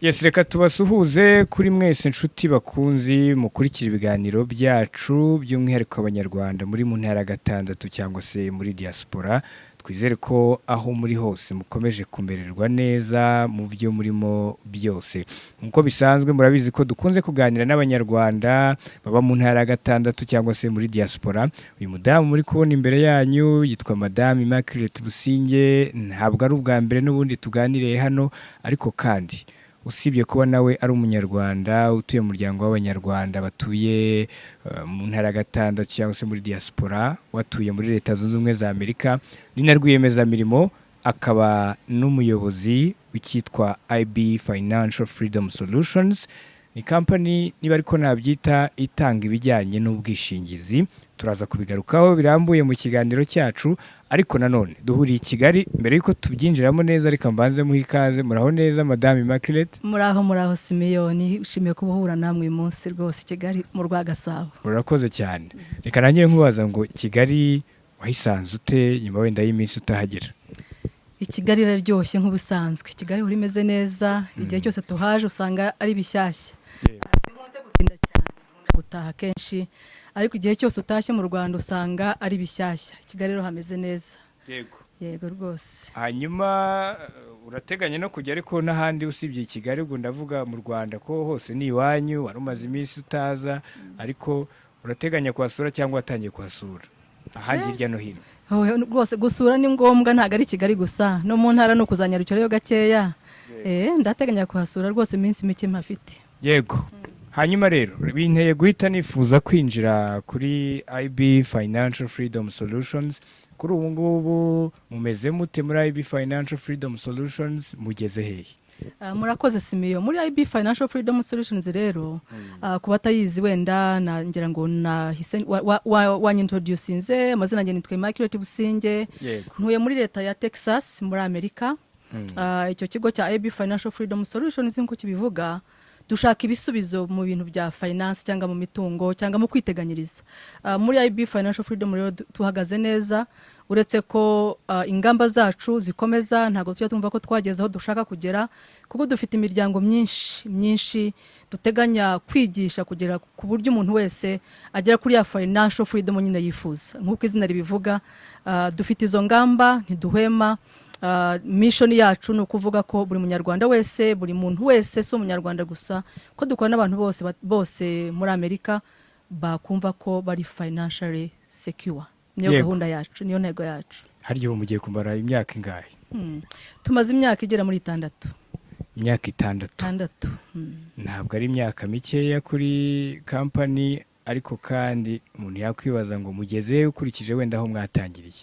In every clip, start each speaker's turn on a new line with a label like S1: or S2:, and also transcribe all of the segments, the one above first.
S1: Yes, reka tubasuhuze kuri mwese nshuti bakunzi mukurikira ibiganiro byacu by'umwihariko abanyarwanda muri mu ntara gatandatu cyangwa se muri diaspora. Twizere ko aho muri hose mukomeje kumererwa neza mu byo murimo byose. Nkuko bisanzwe murabizi ko dukunze kuganira n'abanyarwanda baba mu ntara gatandatu cyangwa se muri diaspora. Uyu mudamu muri kubona imbere yanyu yitwa Madame Immaculate Businge, ntabwo ari ubwa mbere n'ubundi tuganiriye hano, ariko kandi usibye kuba nawe ari umunyarwanda utuye mu muryango w'abanyarwanda batuye mu ntara gatandatu cyangwa se muri diaspora, watuye muri Leta Zunze Ubumwe za Amerika, ni na rwiyemezamirimo, akaba n'umuyobozi w'icyitwa IB Financial Freedom Solutions. Ni company niba ariko nabyita itanga ibijyanye n'ubwishingizi. Turaza kubigarukaho birambuye mu kiganiro cyacu, ariko nanone duhuriye i Kigali. Mbere yuko tubyinjiramo neza, reka mbanze muhe ikaze. Muraho neza Madame Immaculate?
S2: Muraho Simiyoni, ushimiye kubuhura namwe uyu munsi rwose Kigali mu Rwagasabo.
S1: Urakoze cyane. Reka nanjye nkubaza ngo Kigali wahisanze ute nyuma wenda y'iminsi utahagera?
S2: I Kigali iraryoshye nk'ubusanzwe. Kigali uri meze neza, igihe cyose tuhaje usanga ari bishyashya. Sinkunze gutinda cyane, gutaha kenshi, ariko igihe cyose utashye mu Rwanda usanga ari bishyashya. Kigali rero hameze neza. Yego rwose.
S1: Hanyuma urateganya no kujya ariko n'ahandi usibye Kigali, ubwo ndavuga mu Rwanda ko hose ni iwanyu, wari umaze iminsi utaza, ariko urateganya kuhasura cyangwa watangiye kuhasura ahandi hirya no hino?
S2: Rwose gusura ni ngombwa, ntabwo ari Kigali gusa, no mu ntara no kuzanyarukirayo gakeya. Ndateganya kuhasura rwose iminsi mike mpafite.
S1: Yego. Hanyuma rero binteye guhita nifuza kwinjira kuri IB Financial Freedom Solutions. Kuri ubu ngubu mumeze mute muri IB Financial Freedom Solutions, mugeze hehe?
S2: Murakoze Simiyo. Muri IB Financial Freedom Solutions rero ku batayizi wenda ngira ngo wanyintroducinze, amazina yanjye nitwa Immaculate Businge, ntuye muri leta ya Texas muri Amerika. Icyo kigo cya IB Financial Freedom Solutions nkuko kibivuga, dushaka ibisubizo mu bintu bya finance cyangwa mu mitungo cyangwa mu kwiteganyiriza. Muri IB Financial Freedom rero tuhagaze neza, uretse ko ingamba zacu zikomeza, ntabwo tujya tumva ko twageze aho dushaka kugera, kuko dufite imiryango myinshi duteganya kwigisha kugera ku buryo umuntu wese agera kuri ya financial freedom nyine yifuza. Nk'uko izina ribivuga, dufite izo ngamba, ntiduhwema. Mission yacu ni ukuvuga ko buri munyarwanda wese, buri muntu wese, si umunyarwanda gusa, ko dukora n'abantu bose muri Amerika bakumva ko bari financially secure. Niyo gahunda yacu, niyo ntego yacu.
S1: Hari ubu mugiye kumara imyaka ingahe?
S2: Tumaze imyaka igera muri 6.
S1: Imyaka 6. Ntabwo ari imyaka mikeya kuri company, ariko kandi umuntu yakwibaza ngo mugeze ukurikije wenda aho mwatangiriye.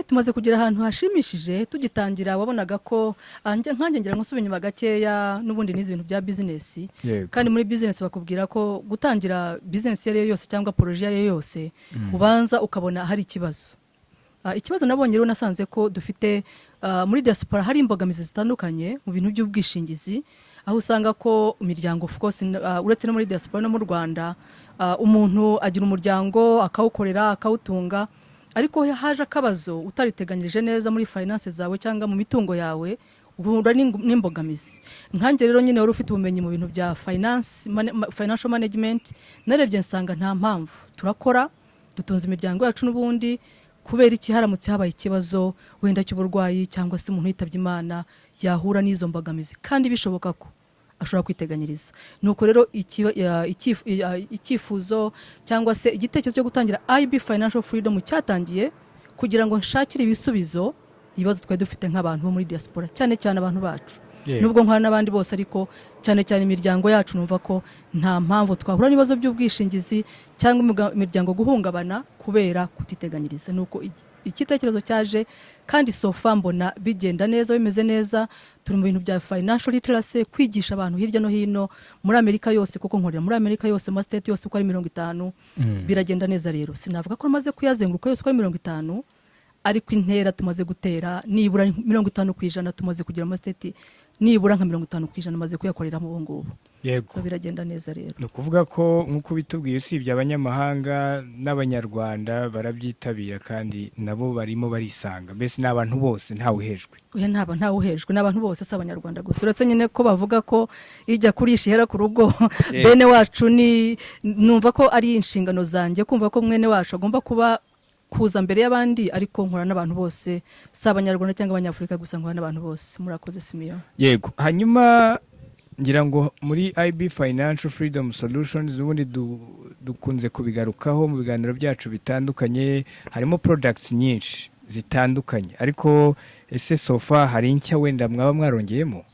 S2: Tumaze kugira ahantu hashimishije. Tugitangira wabonaga ko nkanjye ngira ngo nsubire inyuma gakeya, n'ubundi n'izi bintu bya business. Kandi muri business bakubwira ko gutangira business yari yose cyangwa projet yari yose, ubanza ukabona hari ikibazo. Ikibazo nabonye rero nasanze ko dufite muri diaspora hari imbogamizi zitandukanye mu bintu by'ubwishingizi, aho usanga ko imiryango of course uretse no muri diaspora no mu Rwanda, umuntu agira umuryango akawukorera akawutunga, ariko haje akabazo utariteganyirije neza muri finance zawe cyangwa mu mitungo yawe, uhura n'imbogamizi. Nkanjye rero nyine wari ufite ubumenyi mu bintu bya financial management, narebye nsanga nta mpamvu turakora, dutunze imiryango yacu n'ubundi, kubera iki haramutse habaye ikibazo wenda cy'uburwayi cyangwa se umuntu yitabye Imana, yahura n'izo mbogamizi kandi bishoboka ko ashobora kwiteganyiriza. Nuko rero icyifuzo cyangwa se igitekerezo cyo gutangira IB Financial Freedom cyatangiye kugira ngo nshakire ibisubizo ibibazo twari dufite nk'abantu bo muri diaspora, cyane abantu bacu. Nubwo nkora n'abandi bose, ariko cyane imiryango yacu numva ko nta mpamvu twahura n'ibibazo by'ubwishingizi cyangwa imiryango guhungabana kubera kutiteganyiriza. Nuko igitekerezo cyaje, kandi sofa mbona bigenda neza, bimeze neza. Turi mu bintu bya financial literacy, kwigisha abantu hirya no hino muri Amerika yose, kuko nkorera muri Amerika yose, mu state yose uko ari 50. Biragenda neza rero. Sinavuga ko maze kuyazenguruka yose uko ari 50, ariko intera tumaze gutera nibura 50% tumaze kugira amastate nibura nka 50% maze kuyakorera mu bungubu.
S1: Yego.
S2: So biragenda neza rero.
S1: No kuvuga ko nkuko bitubwiye usibye abanyamahanga n'abanyarwanda barabyitabira kandi nabo barimo barisanga. Mbese n'abantu bose ntawe uhejwe.
S2: Oya ntawe uhejwe n'abantu bose s'abanyarwanda gusa. Uretse nyine ko bavuga ko ijya kurisha ihera ku rugo bene wacu ni numva ko ari inshingano zanjye kumva ko mwene wacu agomba kuba kuza mbere y'abandi ariko nkora n'abantu bose s'abanyarwanda cyangwa abanyafrika gusa nkora n'abantu bose. Murakoze Simiyo.
S1: Yego. Hanyuma ngira ngo muri IB Financial Freedom Solutions ubundi dukunze kubigarukaho mu biganiro byacu bitandukanye, harimo products nyinshi zitandukanye, ariko ese sofa hari nshya wenda mwaba mwarongeyemo?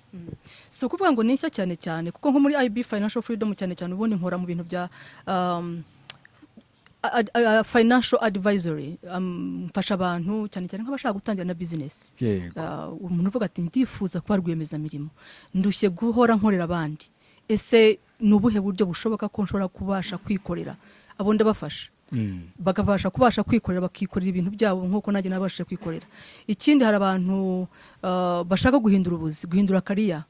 S2: So kuvuga ngo ni nshya cyane cyane kuko nko muri IB Financial Freedom cyane cyane ubundi nkora mu bintu bya financial advisory, mfasha abantu cyane cyane nk'abashaka gutangira na business. Umuntu uvuga ati ndifuza kuba rwiyemezamirimo, ndushye guhora nkorera abandi, ese nubuhe buryo bushoboka ko nshobora kubasha kwikorera, abo ndabafasha bakabasha kubasha kwikorera, bakikorera ibintu byabo nk'uko nanjye nabashije kwikorera. Ikindi hari abantu bashaka guhindura ubuzi, guhindura career,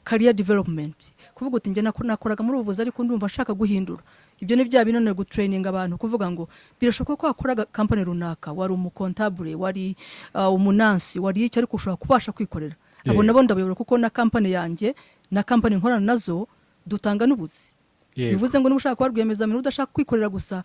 S2: career development, kuvuga uti njye nakoraga muri ubuzi ariko ndumva nshaka guhindura. Ibyo ni bya binone gutraining abantu, kuvuga ngo birashoboka ko wakoraga company runaka, wari umukontabule, wari umunansi, wari iki, ariko ushobora kubasha kwikorera. Abo nabo ndabuyobora kuko na company yanjye na company nkorana nazo dutanga n'ubuzi. Bivuze ngo n'ushaka kuba rwiyemezamirimo udashaka kwikorera gusa,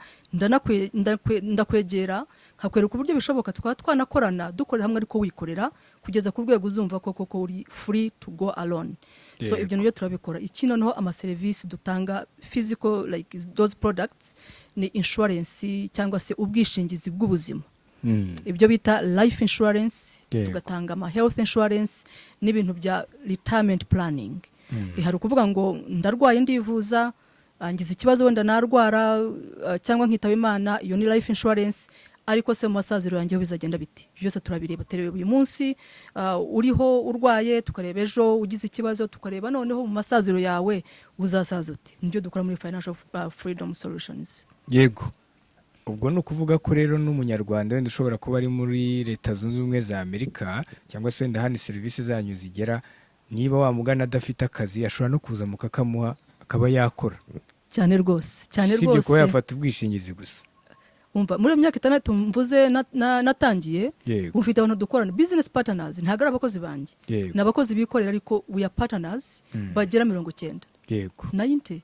S2: ndakwegera nkakwereka uburyo bishoboka tukaba twanakorana dukorera hamwe ariko wikorera kugeza ku rwego uzumva koko uri free to go alone. So ibyo nibyo turabikora. Ikino naho ama service dutanga physical like those products ni insurance cyangwa se ubwishingizi bw'ubuzima. Ibyo bita life insurance, tugatanga ama health insurance n'ibintu bya retirement planning. Hari kuvuga ngo ndarwaye ndivuza, angize ikibazo wenda narwara cyangwa nkitaba Imana, iyo ni life insurance, ariko se mu masaziro yanjye bizagenda biti. Byose turabireba, terebe uyu munsi uriho urwaye, tukareba ejo ugize ikibazo, tukareba noneho mu masaziro yawe uzasaza uti. Nibyo dukora muri Financial Freedom Solutions.
S1: Yego. Ubwo no kuvuga ko rero n'umunyarwanda wenda ushobora kuba ari muri Leta Zunze Ubumwe za Amerika cyangwa se wenda hano service zanyu zigera, niba wamugana adafite akazi ashobora no kuza mukakamuha akaba yakora.
S2: Cyane rwose, cyane rwose.
S1: Sibyo ko yafata ubwishingizi gusa.
S2: Umva muri myaka 6 mvuze natangiye, ufite abantu dukorana business partners, ntago abakozi banjye, nabakozi bikorera ariko we are partners bagera 90.
S1: Yego.
S2: 90.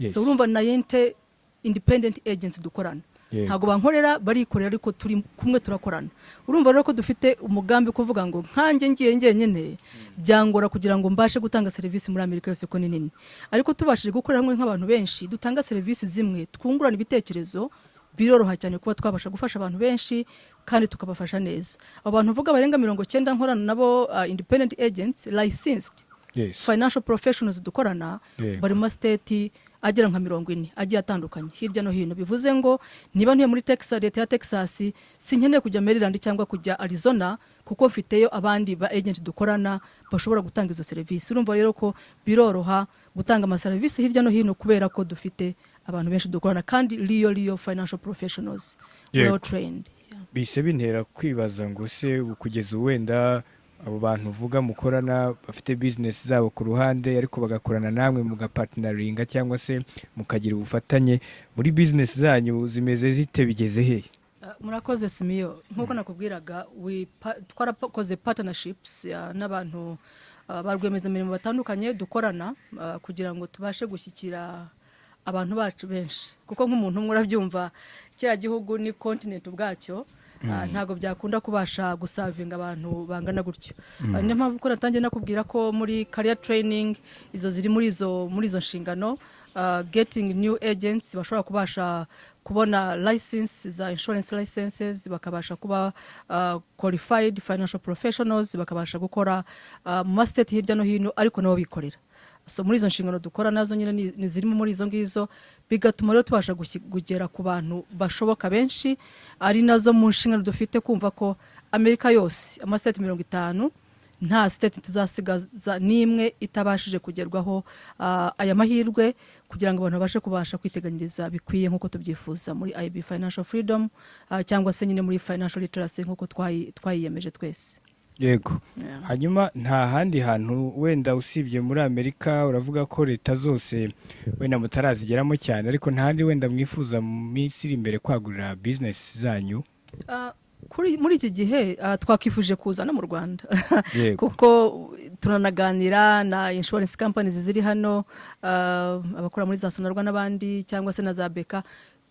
S2: So urumva 90 independent agents dukorana. Ntago bankorera barikorera ariko turi kumwe turakorana. Urumva rero ko dufite umugambi kuvuga ngo nkanjye ngiye nyene byangora kugira ngo mbashe gutanga service muri Amerika yose ko nini. Ariko tubashije gukorera hamwe nk'abantu benshi dutanga service zimwe, twungurana ibitekerezo, biroroha cyane kuba twabasha gufasha abantu benshi kandi tukabafasha neza. Abantu vuga barenga 90 nkorana nabo independent agents licensed financial professionals dukorana bari mu state agera nka 40 agiye atandukanye hirya no hino. Bivuze ngo niba ntuye muri Texas, leta ya Texas, sinkeneye kujya Maryland cyangwa kujya Arizona kuko mfiteyo abandi ba agent dukorana bashobora gutanga izo service. Urumva rero ko biroroha gutanga ama service hirya no hino kubera ko dufite abantu benshi dukorana kandi real financial professionals well trained.
S1: Bise bintera kwibaza ngo se kugeza wenda abo bantu uvuga mukorana bafite business zabo ku ruhande ariko bagakorana namwe mugapartneringa cyangwa se mukagira ubufatanye muri business zanyu zimeze zite, bigeze he?
S2: Murakoze Simiyo, nkuko nakubwiraga twarakoze partnerships n'abantu barwiyemezamirimo batandukanye dukorana kugira ngo tubashe gushyikira abantu bacu benshi, kuko nk'umuntu umwe urabyumva kira gihugu ni continent ubwacyo, ntago byakunda kubasha gusavinga abantu bangana gutyo. Niyo mpamvu ko natangiye nakubwira ko muri career training izo ziri muri izo nshingano, getting new agents bashobora kubasha kubona license za insurance licenses, bakabasha kuba qualified financial professionals, bakabasha gukora mu state hirya no hino ariko nabo bikorera. So muri izo nshingano dukora nazo nyine ni zirimo muri izo ngizo, bigatuma rero tubasha kugera ku bantu bashoboka benshi. Ari nazo mu nshingano dufite kumva ko Amerika yose ama state 50 nta state tuzasigaza nimwe itabashije kugerwaho aya mahirwe kugira ngo abantu babashe kwiteganyiriza bikwiye nkuko tubyifuza muri IB Financial Freedom cyangwa se nyine muri Financial Literacy nkuko twayiyemeje twese.
S1: Yego. Hanyuma nta handi hantu wenda usibye muri Amerika uravuga ko leta zose wenda mutarazigeramo cyane ariko nta handi wenda mwifuza mu minsi iri imbere kwagurira business zanyu?
S2: Muri iki gihe twakifuje kuza no mu Rwanda kuko turanaganira na insurance companies ziri hano abakora muri za Sonarwa n'abandi cyangwa se na za Beka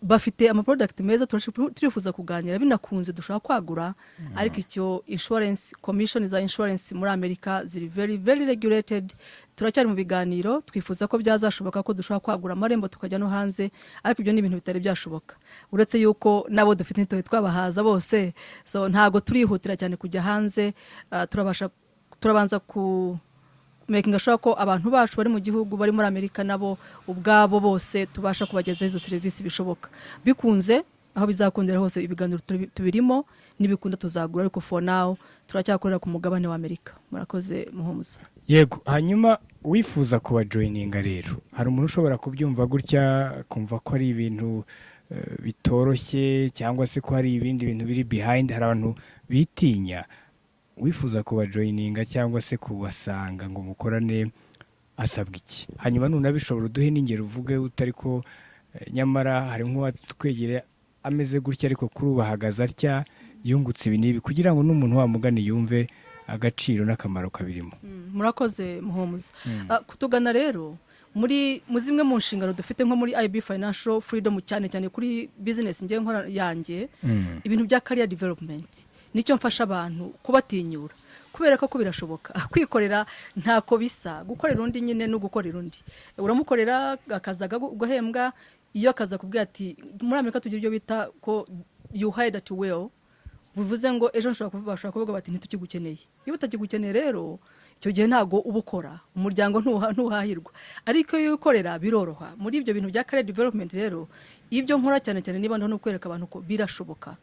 S2: bafite ama product meza turifuza kuganira binakunze dushaka kwagura ariko icyo insurance commission za insurance muri Amerika ziri very very regulated. Turacyari mu biganiro twifuza ko byazashoboka ko dushaka kwagura amarembo tukajya no hanze ariko ibyo ni ibintu bitari byashoboka uretse yuko nabo dufite nitoye twabahaza bose so ntago turihutira cyane kujya hanze. Turabanza ku making sure ko abantu bacu bari mu gihugu bari muri Amerika nabo ubwabo bose tubasha kubagezaho izo service bishoboka bikunze aho bizakundira hose ibiganiro tubirimo nibikunda tuzagura ariko for now turacyakorera ku mugabane wa Amerika. Murakoze muhumuza.
S1: Yego. Hanyuma wifuza kuba joininga rero hari umuntu ushobora kubyumva gutya kumva ko ari ibintu bitoroshye cyangwa se ko hari ibindi bintu biri behind hari abantu bitinya wifuza kuba joininga cyangwa se kubasanga ngo mukorane asabwa iki? Hanyuma nunabishobora uduhe n'ingero uvuge utari ko nyamara hari nk'uwatwegere ameze gutya ariko kuri ubahagaze atya yungutse ibi nibi kugira ngo n'umuntu wamugane yumve agaciro n'akamaro kabirimo.
S2: Murakoze muhumuza. Kutugana rero muri zimwe mu nshingano dufite nko muri IB Financial Freedom cyane cyane kuri business ngiye nkora yanjye ibintu bya career development nicyo mfasha abantu kubatinyura kubera ko birashoboka kwikorera ntako bisa gukorera undi nyine no gukorera undi uramukorera akazaga guhembwa iyo akaza kubwira ati muri Amerika tugira ibyo bita ko you hide at will bivuze ngo ejo nshobora kuvuga bati ntitukigukeneye iyo utakigukeneye rero icyo gihe ntago ubukora umuryango ntuhahirwa ariko iyo ukorera biroroha muri ibyo bintu bya career development. Rero ibyo nkora cyane cyane niba no kwereka abantu ko birashoboka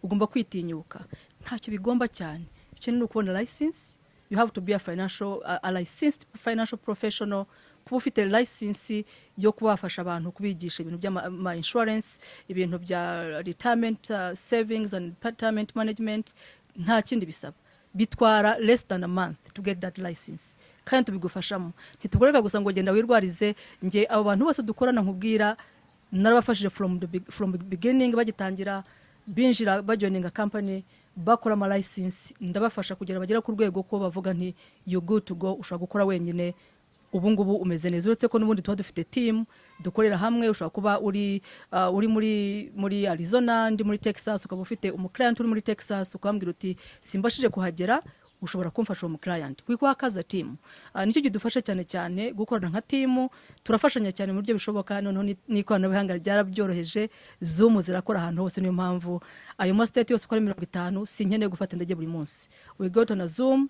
S2: ugomba kwitinyuka ntacyo bigomba cyane cyane no kubona license. You have to be a licensed financial professional kuba ufite license yo kubafasha abantu kubigisha ibintu bya insurance ibintu bya retirement savings and retirement management nta kindi bisaba bitwara less than a month to get that license kandi tubigufashamo ntitugoreka gusa ngo genda wirwarize nge abo bantu bose dukorana nkubwira narabafashije from the beginning bagitangira binjira bajoininga company bakora ama license ndabafasha kugira bagera ku rwego ko bavuga nti you good to go ushaka gukora wenyine ubu ngubu umeze neza uretse ko n'ubundi tuba dufite team dukorera hamwe ushaka kuba uri muri Arizona ndi muri Texas ukaba ufite umuklient uri muri Texas ukambwira uti simbashije kuhagera ushobora kumfasha uwo client kwikaza team nicyo gidufasha cyane cyane gukorana nka team turafashanya cyane mu buryo bishoboka noneho n'ikoranabuhanga ryarabyoroheje Zoom zirakora ahantu hose niyo mpamvu ayo ma state yose uko ari 50 sinkeneye gufata indege buri munsi we go to na Zoom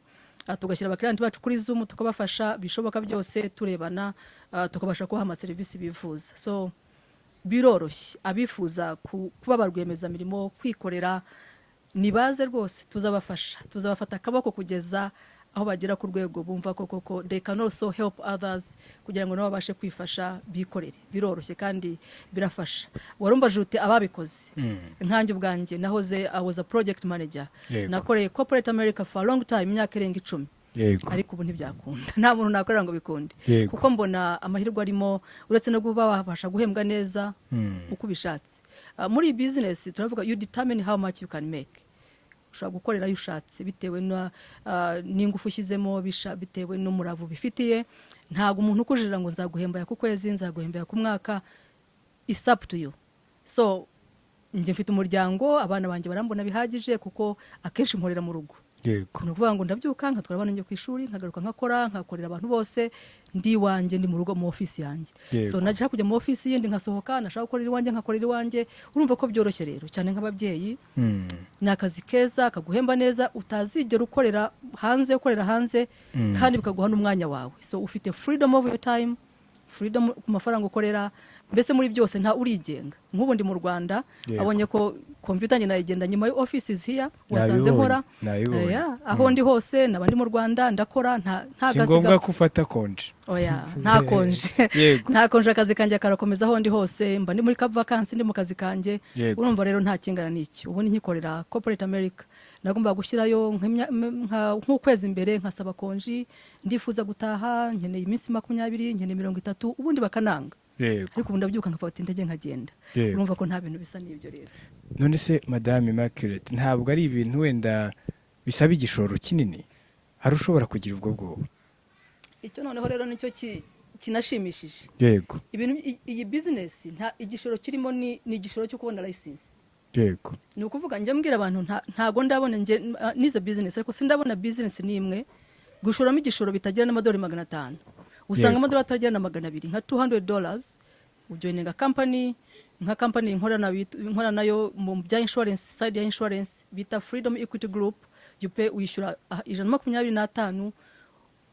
S2: tugashyira abakiriya bacu kuri Zoom tukabafasha bishoboka byose turebana tukabasha kubaha ama service bifuza so biroroshye abifuza kuba barwemeza mirimo kwikorera nibaze rwose tuzabafata akaboko kugeza aho bagera ku rwego bumva koko they can also help others kugira ngo nabo babashe kwifasha bikorere biroroshye kandi birafasha. Warumbaje ute ababikoze nkanjye ubwanjye nahoze I was a project manager nakoreye corporate America for a long time imyaka irenga 10 ariko ubu ntibyakunda nta muntu nakorera ngo bikunde kuko mbona amahirwe arimo uretse no kuba babasha guhembwa neza uko bishatse muri business turavuga you determine how much you can make ushaka gukorera yushatse bitewe n'ingufu ushyizemo bitewe n'umuravu bifitiye ntago umuntu ukujirira ngo nzaguhembaya ku kwezi nzaguhembaya ku mwaka is up to you. So nje mfite umuryango abana banjye barambona bihagije kuko akenshi nkorera mu rugo kuvuga ngo ndabyuka nkatwara abana njye ku ishuri nkagaruka nkakorera abantu bose ndi wanje ndi mu rugo mu office yanjye so najya kujya mu office yindi nkasohoka nashaka gukorera iwanjye nkakorera iwanjye urumva ko byoroshye rero cyane nk'ababyeyi nakazi keza kaguhemba neza utazigera ukorera hanze kandi bikaguha n'umwanya wawe so ufite freedom of your time freedom ku mafaranga ukorera, mbese muri byose nta urigenga. Nk'ubu ndi mu Rwanda abonye ko computer njye nayigenda nyuma ya offices here wasanze nkora aho ndi hose nabandi mu Rwanda ndakora nta
S1: gasiga ngombwa kufata konje
S2: nta konje nta konje akazi kanjye karakomeza aho ndi hose mba ndi muri cap vacancy ndi mu kazi kanjye. Urumva rero nta kingana n'iki. Ubu nkikorera corporate America nagomba gushyirayo nk'ukwezi imbere nkasaba konji, ndifuza gutaha nkeneye iminsi 20 nkeneye 30 ubundi bakananga. Ariko ubu ndabyuka nkafata intege nkagenda. Urumva ko nta bintu bisa n'ibyo rero.
S1: None se Madame Immaculate ntabwo ari ibintu wenda bisaba igishoro kinini hari ushobora kugira ubwo bwoba?
S2: Icyo noneho rero nicyo kinashimishije.
S1: Yego.
S2: Ibintu iyi business nta igishoro kirimo ni igishoro cyo kubona license.
S1: Yego.
S2: Ni ukuvuga njye mbwira abantu ntago ndabona nje nize business ariko sindabona business nimwe gushoramo igishoro bitagira n'amadolari 500. Usanga amadolari atagera na 200 nka $200 ujoininga company nka company nkora nayo mu bya insurance side ya insurance bita Freedom Equity Group yupe uyishyura 125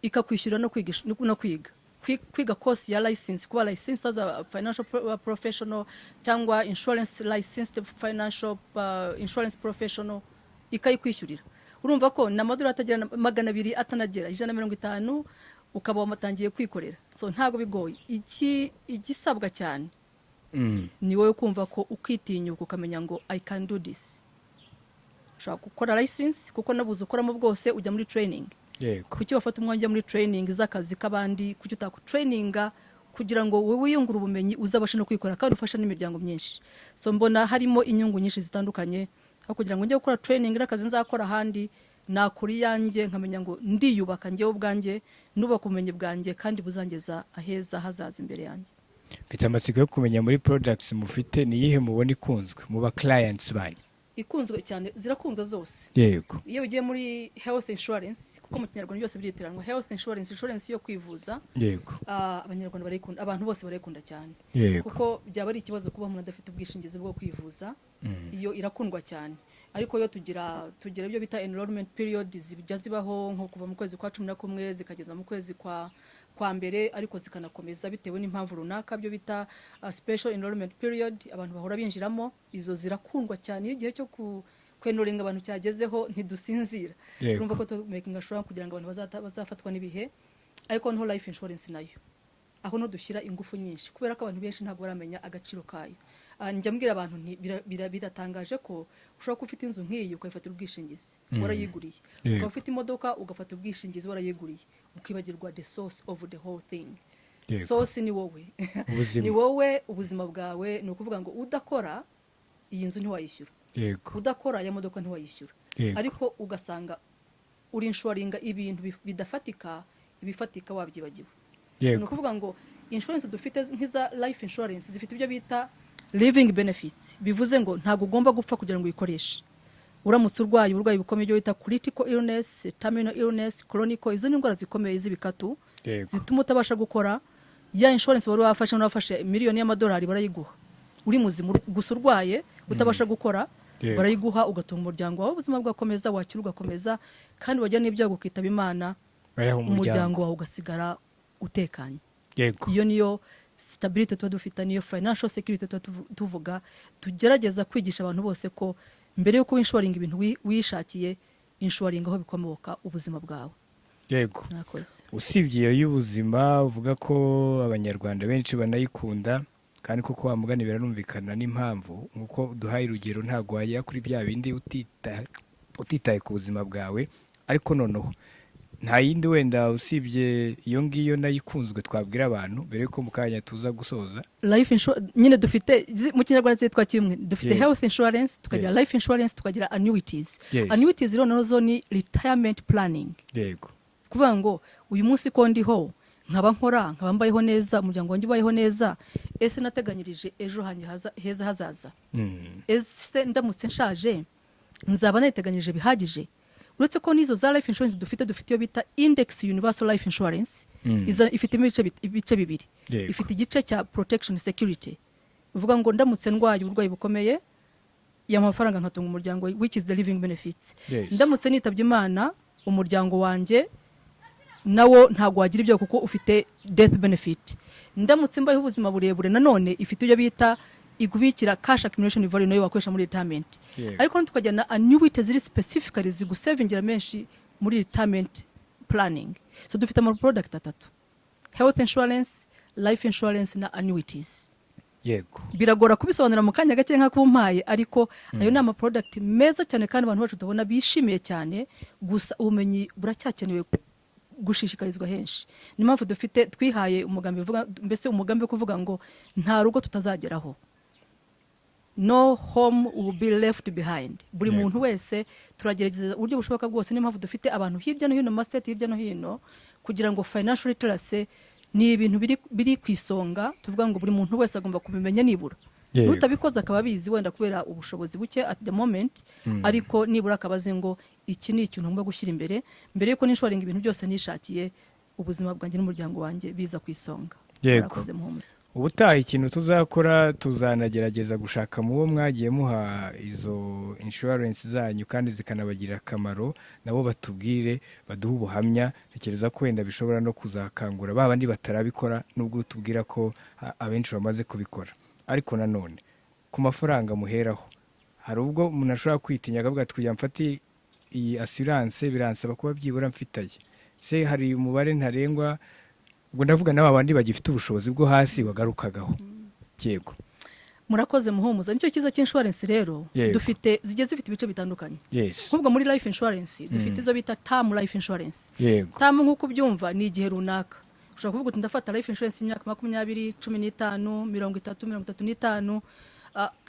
S2: ikakwishyura no kwiga course ya license kuba licensed as a financial professional cyangwa insurance licensed financial insurance professional ikayikwishyurira. Urumva ko n'amadolari atagera 200 atanagera 150 ukaba wamatangiye kwikorera. So ntago bigoye. Igisabwa cyane ni wowe kumva ko ukitinyuka ukamenya ngo I can do this. Ushaka gukora license kuko nabuze ukoramo bwose ujya muri training. Kuki wafata umwanya muri training z'akazi kabandi kuki utaku traininga kugira ngo wowe wiyungura ubumenyi uzabashe no kwikora kandi ufasha n'imiryango myinshi. So mbona harimo inyungu nyinshi zitandukanye aho kugira ngo njye gukora training n'akazi nzakora handi nakuri yanjye nkamenya ngo ndiyubaka njye ubwanjye nubaka ubumenyi bwanjye kandi buzangeza aheza hazaza imbere yanjye.
S1: Mfite amatsiko yo kumenya muri products mufite ni yihe mubona ikunzwe mu ba clients banyu?
S2: Ikunzwe cyane zirakunzwe zose.
S1: Yego.
S2: Iyo ugiye muri health insurance kuko mu Kinyarwanda byose biritiranwa health insurance yo kwivuza.
S1: Yego.
S2: Abanyarwanda barayikunda abantu bose barayikunda cyane. Kuko byaba ari ikibazo kuba umuntu adafite ubwishingizi bwo kwivuza. Iyo irakundwa cyane. Ariko yo tugira ibyo bita enrollment period zijya zibaho nko kuva mu kwezi kwa 11 zikageza mu kwezi kwa mbere ariko zikanakomeza bitewe n'impamvu runaka byo bita special enrollment period abantu bahora binjiramo. Izo zirakundwa cyane iyo gihe cyo kwenoringa abantu cyagezeho ntidusinzira. Urumva ko to making sure kugira ngo abantu bazafatwa n'ibihe. Ariko no life insurance nayo aho no dushyira ingufu nyinshi kubera ko abantu benshi ntabwo baramenya agaciro kayo. Njya mbwira abantu biratangaje ko ushobora kuba ufite inzu nk'iyi ukayifatira ubwishingizi warayiguriye, ukaba ufite imodoka ugafata ubwishingizi warayiguriye, ukibagirwa the source of the whole thing. Source ni wowe ni wowe ubuzima bwawe. Ni ukuvuga ngo udakora iyi nzu ntiwayishyura, udakora ya modoka ntiwayishyura, ariko ugasanga uri inshuwaringa ibintu bidafatika, ibifatika wabyibagiwe. Ni ukuvuga ngo insurance dufite nk'iza life insurance zifite ibyo bita living benefits, bivuze ngo ntago ugomba gupfa kugira ngo uyikoreshe. Uramutse urwaye uburwayi bukomeye byo bita critical illness, terminal illness, chronic, izo ni indwara zikomeye z'ibikatu zituma utabasha gukora, ya insurance wari wafashe n'wafashe miliyoni y'amadolari barayiguha. Uri muzima gusa urwaye utabasha gukora barayiguha ugatunga umuryango wawe, ubuzima bwakomeza, wakira ugakomeza, kandi wajya n'ibyago kwitaba Imana umuryango wawe ugasigara utekanye. Iyo niyo stability tuba dufite, niyo financial security tuvuga. Tugerageza kwigisha abantu bose ko mbere yo kuba inshuwaringa ibintu wishakiye, inshuwaringa aho bikomoka ubuzima bwawe.
S1: Yego. Usibye iyo y'ubuzima uvuga ko abanyarwanda benshi banayikunda kandi koko wamugani biranumvikana n'impamvu nkuko duhaye urugero ntago wajya kuri bya bindi utitaye ku buzima bwawe. Ariko noneho nta yindi wenda usibye iyo ngiyo nayikunzwe twabwira abantu mbere ko mukanya tuza gusoza.
S2: Life insurance nyine dufite mu Kinyarwanda zitwa kimwe, dufite health insurance, tukagira life insurance, tukagira annuities. Annuities rero nazo ni retirement planning.
S1: Yego.
S2: Kuvuga ngo uyu munsi ko ndiho nkaba nkora nkaba mbayeho neza, umuryango wanjye ubayeho neza, ese nateganyirije ejo hanye heza hazaza. Ese ndamutse nshaje nzaba nateganyirije bihagije. Uretse ko nizo za life insurance dufite iyo bita index universal life insurance, ifite ibice bibiri. Ifite igice cya protection security, uvuga ngo ndamutse ndwaye uburwayi bukomeye y'amafaranga nkatunga umuryango, which is the living benefits. Ndamutse nitabye Imana umuryango wanjye nawo ntago wagira ibyo kuko ufite death benefit. ndamutse mbayeho ubuzima burebure nanone ifite ibyo bita igubikira cash accumulation value nayo wakoresha muri retirement ariko tukajya na annuity ziri specifically zigusavingira menshi muri retirement planning. So dufite ama product atatu: health insurance, life insurance na annuities.
S1: Yego,
S2: biragora kubisobanura mu kanya gake nka kumpaye, ariko ayo ni ama product meza cyane kandi abantu bacu tubona bishimiye cyane, gusa ubumenyi buracyakenewe gushishikarizwa henshi. Ni mpamvu dufite twihaye umugambi uvuga, mbese umugambi wo kuvuga ngo nta rugo tutazageraho, no home will be left behind. Buri muntu wese turagerageza uburyo bushoboka bwose. Ni mpamvu dufite abantu hirya no hino mu state hirya no hino kugira ngo financial literacy ni ibintu biri kwisonga, tuvuga ngo buri muntu wese agomba kubimenya nibura. Nutabikoza akaba bizi wenda kubera ubushobozi buke at the moment, ariko nibura akabaze ngo iki ni ikintu ngomba gushyira imbere mbere yuko nishoringa ibintu byose nishakiye ubuzima bwanjye n'umuryango wanjye biza kwisonga.
S1: Yego, ubutaha ikintu tuzakora tuzanagerageza gushaka mu bo mwagiye muha izo insurance zanyu kandi zikanabagirira akamaro, nabo batubwire, baduhe ubuhamya. Ntekereza ko wenda bishobora no kuzakangura babandi batarabikora, nubwo tubwira ko abenshi bamaze kubikora. Ariko nanone ku mafaranga muheraho, hari ubwo umuntu ashobora kwitinya akavuga ati kugira mfate iyi assurance biransaba kuba byibura mfitaye se, hari umubare ntarengwa? Ubwo ndavuga n'aba bandi bagifite ubushobozi bwo hasi bagarukagaho. Yego,
S2: murakoze muhumuza. Nicyo kiza cy'insurance rero dufite zifite ibice bitandukanye. Nk'ubwo muri life insurance dufite izo bita term life insurance. Term nk'uko byumva ni igihe runaka. Ushobora kuvuga uti ndafata life insurance imyaka 20, 15, 30, 35.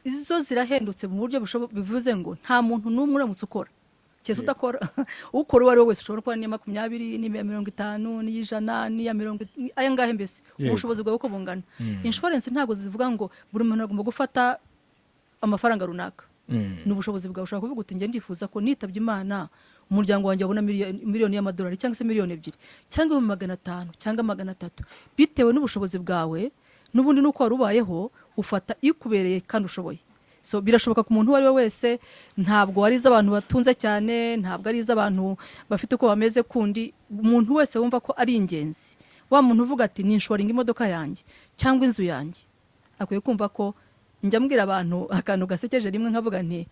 S2: Izo zirahendutse mu buryo bivuze ngo nta muntu n'umwe uramutse ukora cyese utakora. Ukora uwo ari we wese ushobora kuba ni 20, ni 50, ni 100, ni 40, aya ngahe mbese ubushobozi bwawe uko bungana. Insurance ntago zivuga ngo buri muntu agomba gufata amafaranga runaka. Ni ubushobozi bwawe. Ushobora kuvuga uti nge ndifuza ko nitabye Imana umuryango wanjye wabona miliyoni y'amadolari cyangwa se miliyoni 2 cyangwa 500 cyangwa 300, bitewe n'ubushobozi bwawe n'ubundi nuko warubayeho ufata ikubereye kandi ushoboye. So birashoboka ku muntu uwo ari we wese, ntabwo ari iz'abantu batunze cyane, ntabwo ari iz'abantu bafite uko bameze kundi. Umuntu wese wumva ko ari ingenzi, wa muntu uvuga ati ni inshoringa imodoka yanjye cyangwa inzu yanjye, akwiye kumva ko njya mbwira abantu akantu gasekeje rimwe nkavuga nti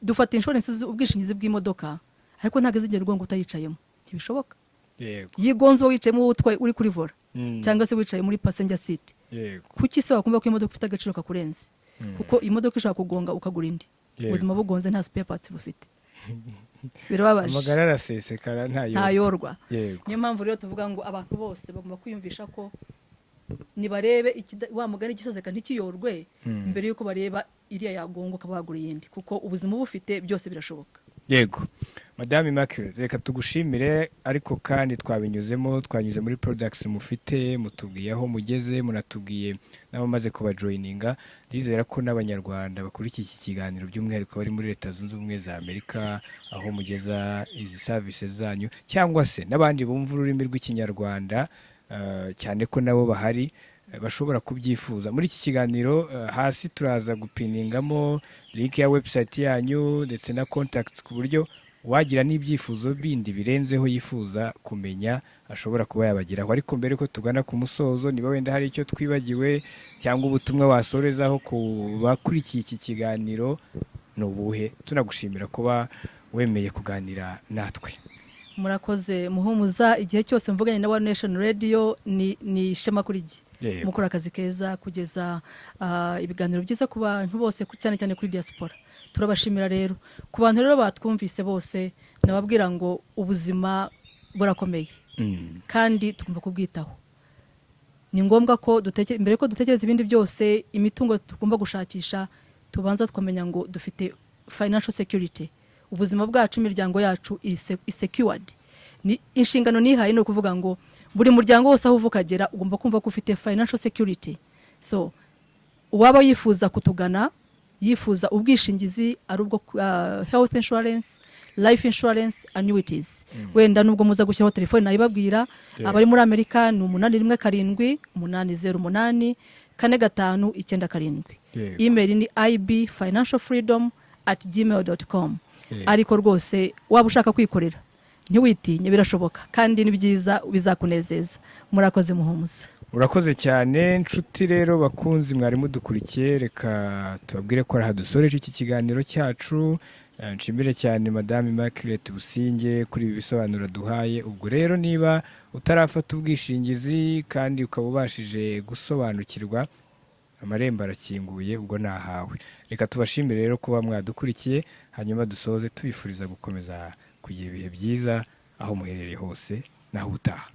S2: dufata insurance ubwishingizi bw'imodoka, ariko ntago izigerwa ngo utayicayemo. Ntibishoboka. Yigonze wicayemo uri kuri vola cyangwa se wicaye muri passenger seat. Kuki se wakumva ko imodoka ifite agaciro kakurenze? Kuko imodoka ishaka kugonga ukagura indi, ubuzima bugonze nta spare parts bufite. Birababaje, amagara arasesekara ntayorwa. Niyo mpamvu rero tuvuga ngo abantu bose bagomba kwiyumvisha ko nibarebe wa mugari gisazeka ntikiyorwe mbere yuko bareba iriya yagongo kabagura yindi, kuko ubuzima bufite byose birashoboka. Yego,
S1: Madame Immaculée, reka tugushimire. Ariko kandi twanyuze muri products mufite, mutubwiye aho mugeze, munatubwiye n'abamaze kuba joininga. Ndizera ko n'abanyarwanda bakurikiye iki kiganiro by'umwihariko bari muri Leta Zunze Ubumwe za Amerika, aho mugeza izi services zanyu, cyangwa se n'abandi bumva ururimi rw'ikinyarwanda, cyane ko nabo bahari bashobora kubyifuza. Muri iki kiganiro hasi turaza gupiningamo link ya website yanyu ndetse na contacts, ku buryo wagira n'ibyifuzo bindi birenzeho yifuza kumenya ashobora kuba yabagiraho. Ariko mbere ko tugana ku musozo, niba wenda hari icyo twibagiwe cyangwa ubutumwa wasorezaho ku bakurikiye iki kiganiro, nubuhe? Tunagushimira kuba wemeye kuganira natwe.
S2: Murakoze muhumuza. Igihe cyose mvuganye na One Nation Radio ni shema kuri jye. Mukora akazi keza kugeza ibiganiro byiza ku bantu bose, cyane cyane kuri diaspora. Turabashimira rero ku bantu rero batwumvise bose, nababwira ngo ubuzima burakomeye kandi tugomba kubwitaho. Ni ngombwa ko mbere ko dutekereza ibindi byose, imitungo tugomba gushakisha, tubanza twamenya ngo dufite financial security. Ubuzima bwacu, imiryango yacu is secured. Ni inshingano nihaye no kuvuga ngo buri muryango wose aho uvukagera ugomba kumva ko ufite financial security. So uwaba yifuza kutugana, yifuza ubwishingizi ari ubwo health insurance, life insurance, annuities, wenda nubwo muza gushyiraho telefone nayibabwira. Abari muri Amerika ni 817 808 4597. Email ni ibfinancialfreedom@gmail.com. Ariko rwose waba ushaka kwikorera ntiwitinye, birashoboka kandi ni byiza, bizakunezeza. Murakoze muhumuza.
S1: urakoze cyane nshuti rero bakunzi mwari mudukurikiye, reka tubabwire ko aha dusoreje iki kiganiro cyacu. Nshimire cyane madame Immaculate Businge kuri ibi bisobanuro duhaye. Ubwo rero niba utarafata ubwishingizi kandi ukaba ubashije gusobanukirwa, amarembo arakinguye, ubwo nahawe. Reka tubashimire rero kuba mwadukurikiye, hanyuma dusoze tubifuriza gukomeza kugira ibihe byiza aho muherereye hose, naho utaha.